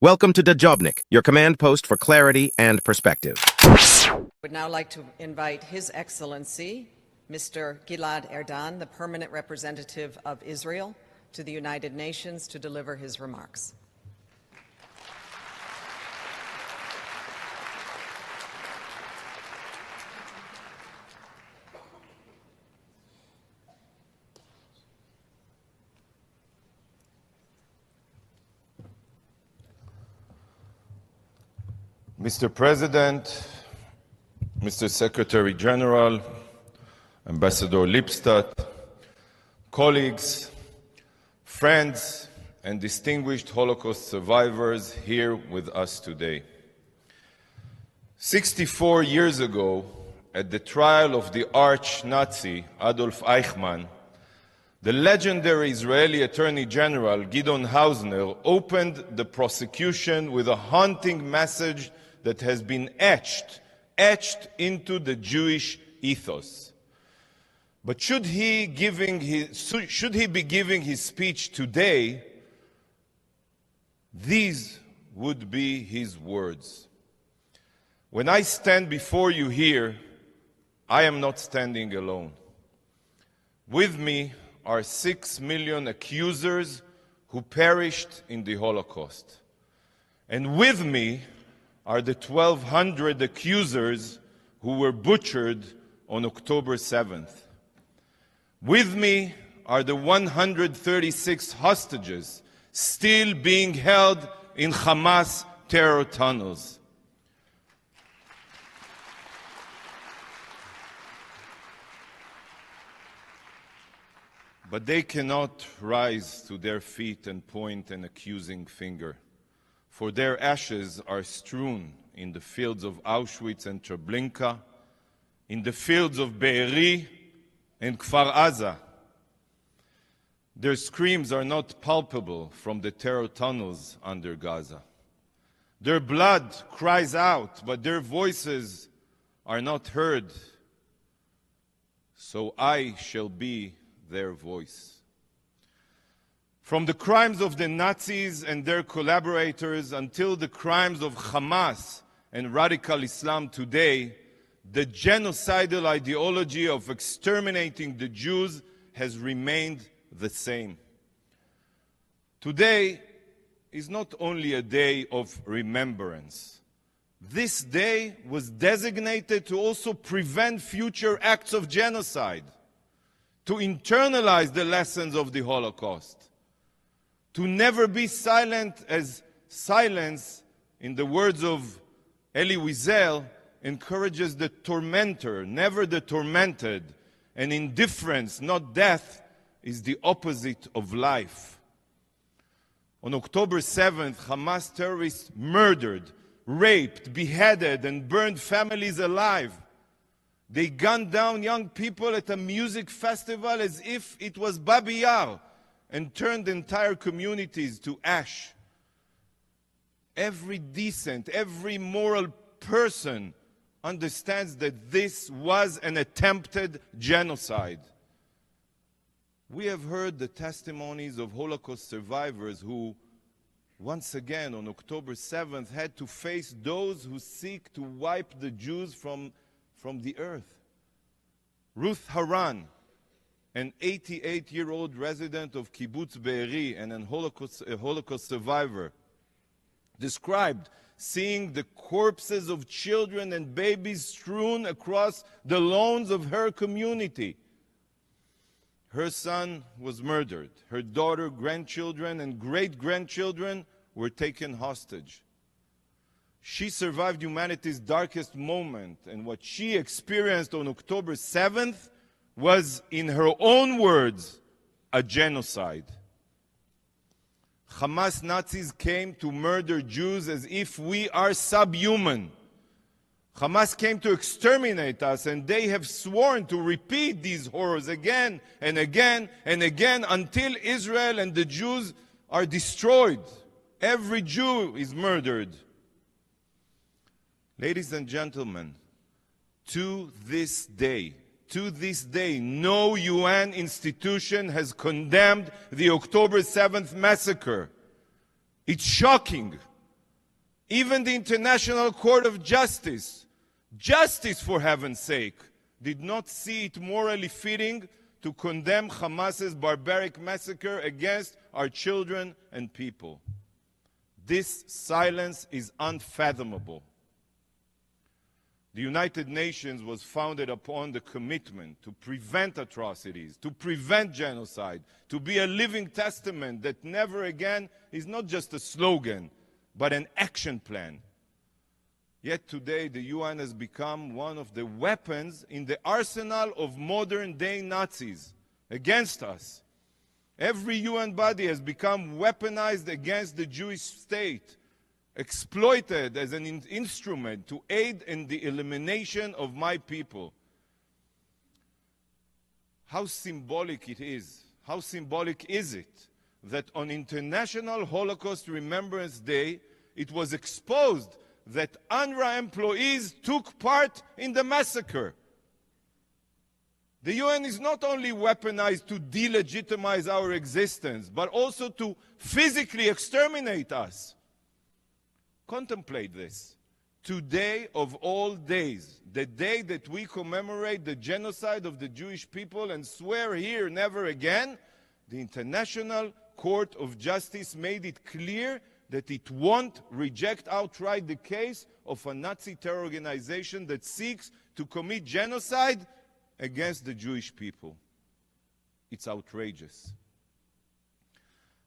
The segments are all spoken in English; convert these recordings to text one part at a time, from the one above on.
Welcome to Dajobnik, your command post for clarity and perspective. I would now like to invite His Excellency, Mr. Gilad Erdan, the permanent representative of Israel to the United Nations, to deliver his remarks. Mr. President, Mr. Secretary General, Ambassador Lipstadt, colleagues, friends, and distinguished Holocaust survivors here with us today. 64 years ago, at the trial of the arch-Nazi Adolf Eichmann, the legendary Israeli Attorney General Gideon Hausner opened the prosecution with a haunting message that has been etched into the Jewish ethos. But should he be giving his speech today, these would be his words. When I stand before you here, I am not standing alone. With me are 6 million accusers who perished in the Holocaust. And with me are the 1,200 accusers who were butchered on October 7th. With me are the 136 hostages still being held in Hamas terror tunnels. But they cannot rise to their feet and point an accusing finger, for their ashes are strewn in the fields of Auschwitz and Treblinka, in the fields of Be'eri and Kfar Aza. Their screams are not palpable from the terror tunnels under Gaza. Their blood cries out, but their voices are not heard. So I shall be their voice. From the crimes of the Nazis and their collaborators until the crimes of Hamas and radical Islam today, the genocidal ideology of exterminating the Jews has remained the same. Today is not only a day of remembrance. This day was designated to also prevent future acts of genocide, to internalize the lessons of the Holocaust, to never be silent, as silence, in the words of Elie Wiesel, encourages the tormentor, never the tormented, and indifference, not death, is the opposite of life. On October 7th, Hamas terrorists murdered, raped, beheaded, and burned families alive. They gunned down young people at a music festival as if it was Babi Yar, and turned entire communities to ash. Every decent, every moral person understands that this was an attempted genocide. We have heard the testimonies of Holocaust survivors who, once again on October 7th, had to face those who seek to wipe the Jews from the earth. Ruth Haran, an 88-year-old resident of Kibbutz Be'eri and a Holocaust survivor, described seeing the corpses of children and babies strewn across the lawns of her community. Her son was murdered. Her daughter, grandchildren, and great-grandchildren were taken hostage. She survived humanity's darkest moment, and what she experienced on October 7th was, in her own words, a genocide. Hamas Nazis came to murder Jews as if we are subhuman. Hamas came to exterminate us, and they have sworn to repeat these horrors again and again and again until Israel and the Jews are destroyed. Every Jew is murdered. Ladies and gentlemen, to this day, no UN institution has condemned the October 7th massacre. It's shocking Even the International Court of Justice, justice for heaven's sake, did not see it morally fitting to condemn Hamas's barbaric massacre against our children and people. This silence is unfathomable. The United Nations was founded upon the commitment to prevent atrocities, to prevent genocide, to be a living testament that never again is not just a slogan, but an action plan. Yet today the UN has become one of the weapons in the arsenal of modern-day Nazis against us. Every UN body has become weaponized against the Jewish state, exploited as an instrument to aid in the elimination of my people. How symbolic it is, how symbolic is it that on International Holocaust Remembrance Day, it was exposed that UNRWA employees took part in the massacre. The UN is not only weaponized to delegitimize our existence, but also to physically exterminate us. Contemplate this. Today of all days, the day that we commemorate the genocide of the Jewish people and swear here never again, the International Court of Justice made it clear that it won't reject outright the case of a Nazi terror organization that seeks to commit genocide against the Jewish people. It's outrageous.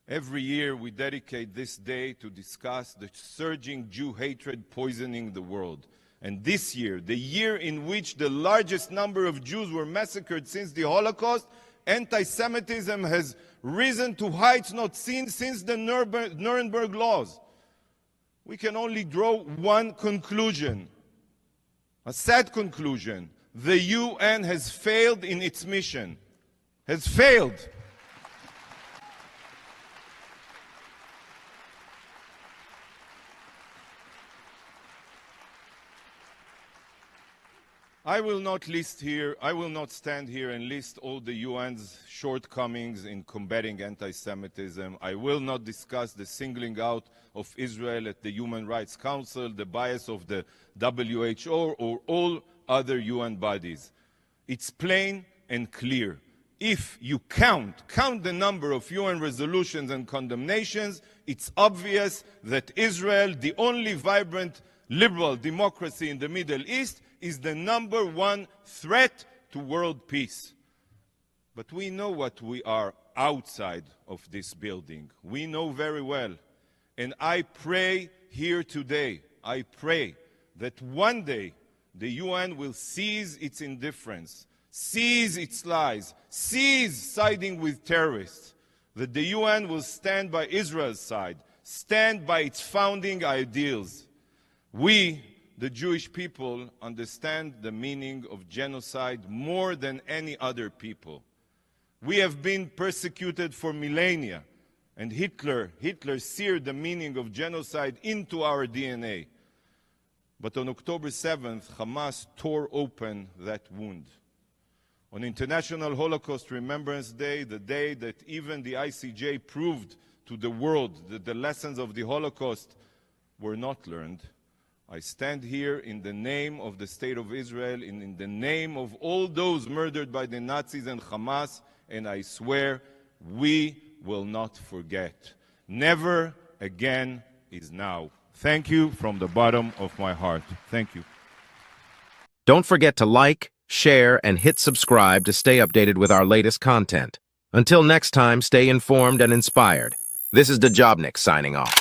Every year we dedicate this day to discuss the surging Jew hatred poisoning the world. And this year, the year in which the largest number of Jews were massacred since the Holocaust, anti-Semitism has risen to heights not seen since the Nuremberg laws. We can only draw one conclusion, a sad conclusion. The UN has failed in its mission. Has failed. I will not stand here and list all the UN's shortcomings in combating anti-Semitism. I will not discuss the singling out of Israel at the Human Rights Council, the bias of the WHO, or all other UN bodies. It's plain and clear. If you count the number of UN resolutions and condemnations, it's obvious that Israel, the only vibrant liberal democracy in the Middle East, is the #1 threat to world peace. But we know what we are outside of this building. We know very well. And I pray here today, I pray that one day the UN will cease its indifference, cease its lies, cease siding with terrorists, that the UN will stand by Israel's side, stand by its founding ideals. We, the Jewish people, understand the meaning of genocide more than any other people. We have been persecuted for millennia, and Hitler seared the meaning of genocide into our DNA. But on October 7th, Hamas tore open that wound. On International Holocaust Remembrance Day, the day that even the ICJ proved to the world that the lessons of the Holocaust were not learned, I stand here in the name of the State of Israel, and in the name of all those murdered by the Nazis and Hamas, and I swear we will not forget. Never again is now. Thank you from the bottom of my heart. Thank you. Don't forget to like, share, and hit subscribe to stay updated with our latest content. Until next time, stay informed and inspired. This is Dejobnik signing off.